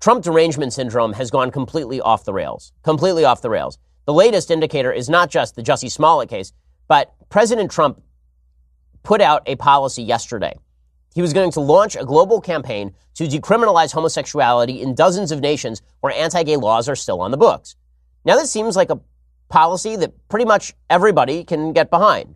Trump derangement syndrome has gone completely off the rails. Completely off the rails. The latest indicator is not just the Jussie Smollett case, but President Trump put out a policy yesterday. He was going to launch a global campaign to decriminalize homosexuality in dozens of nations where anti-gay laws are still on the books. Now, this seems like a policy that pretty much everybody can get behind.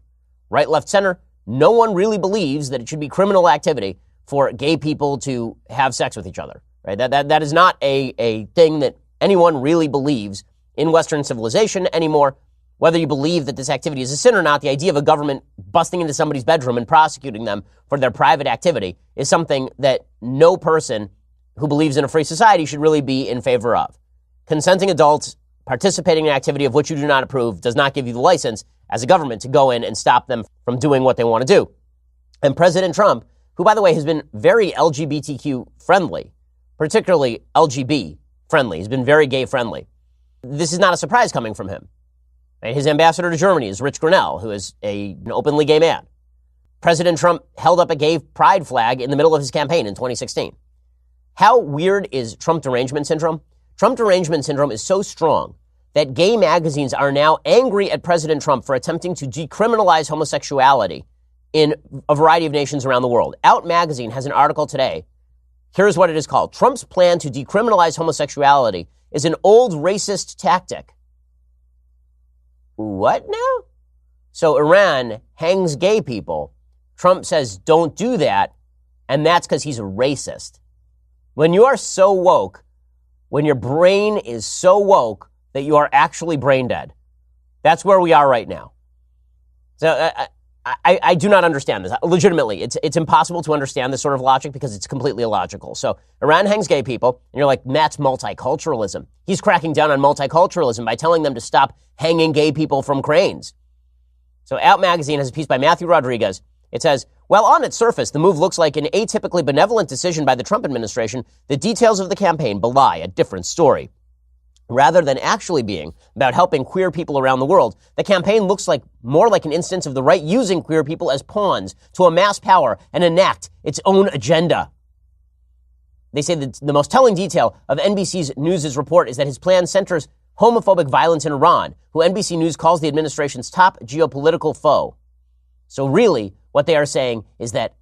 Right, left, center, no one really believes that it should be criminal activity for gay people to have sex with each other. Right? That is not a thing that anyone really believes in Western civilization anymore. Whether you believe that this activity is a sin or not, the idea of a government busting into somebody's bedroom and prosecuting them for their private activity is something that no person who believes in a free society should really be in favor of. Consenting adults participating in activity of which you do not approve does not give you the license as a government to go in and stop them from doing what they want to do. And President Trump, who, by the way, has been very LGBTQ friendly, particularly LGB friendly, he's been very gay friendly. This is not a surprise coming from him. His ambassador to Germany is Rich Grenell, who is an openly gay man. President Trump held up a gay pride flag in the middle of his campaign in 2016. How weird is Trump derangement syndrome? Trump derangement syndrome is so strong that gay magazines are now angry at President Trump for attempting to decriminalize homosexuality in a variety of nations around the world. Out magazine has an article today. Here's what it is called. Trump's plan to decriminalize homosexuality is an old racist tactic. What now? So Iran hangs gay people. Trump says, don't do that. And that's because he's a racist. When you are so woke, when your brain is so woke that you are actually brain dead, that's where we are right now. So I do not understand this. Legitimately, it's impossible to understand this sort of logic because it's completely illogical. So Iran hangs gay people, and you're like, that's multiculturalism. He's cracking down on multiculturalism by telling them to stop hanging gay people from cranes. So Out Magazine has a piece by Matthew Rodriguez. It says, well, on its surface, the move looks like an atypically benevolent decision by the Trump administration. The details of the campaign belie a different story. Rather than actually being about helping queer people around the world, the campaign looks like more like an instance of the right using queer people as pawns to amass power and enact its own agenda. They say that the most telling detail of NBC's News' report is that his plan centers homophobic violence in Iran, who NBC News calls the administration's top geopolitical foe. So really, what they are saying is that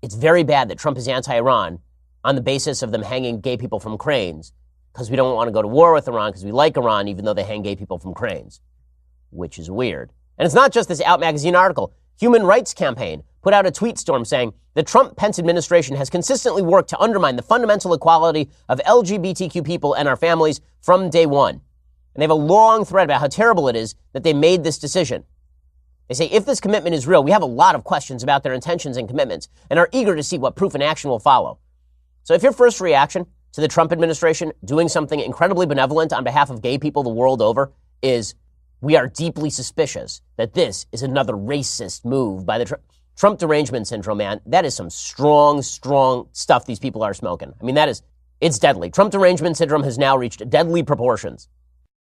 it's very bad that Trump is anti-Iran on the basis of them hanging gay people from cranes, because we don't want to go to war with Iran because we like Iran, even though they hang gay people from cranes, which is weird. And it's not just this Out Magazine article. Human Rights Campaign put out a tweet storm saying the Trump-Pence administration has consistently worked to undermine the fundamental equality of LGBTQ people and our families from day one. And they have a long thread about how terrible it is that they made this decision. They say if this commitment is real, we have a lot of questions about their intentions and commitments and are eager to see what proof and action will follow. So if your first reaction to the Trump administration doing something incredibly benevolent on behalf of gay people the world over is we are deeply suspicious that this is another racist move by the Trump derangement syndrome, man, that is some strong stuff these people are smoking. I mean, it's deadly. Trump derangement syndrome has now reached deadly proportions.